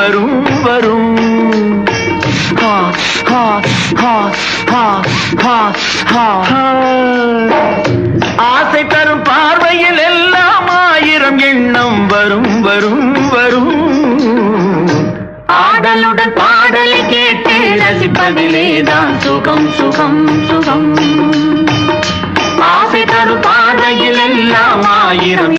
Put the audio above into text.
வரும் வரும் ஹா ஹா ஹா ஹா ஹா ஹா. ஆசை தரும் பார்வையில் எல்லாம் ஆயிரம் எண்ணம் வரும் வரும் வரும். ஆடலுடன் பாடலை கேட்டு ரசிப்பதிலேதான் சுகம் சுகம் சுகம். ஆசை தரும் பார்வையில் எல்லாம் ஆயிரம்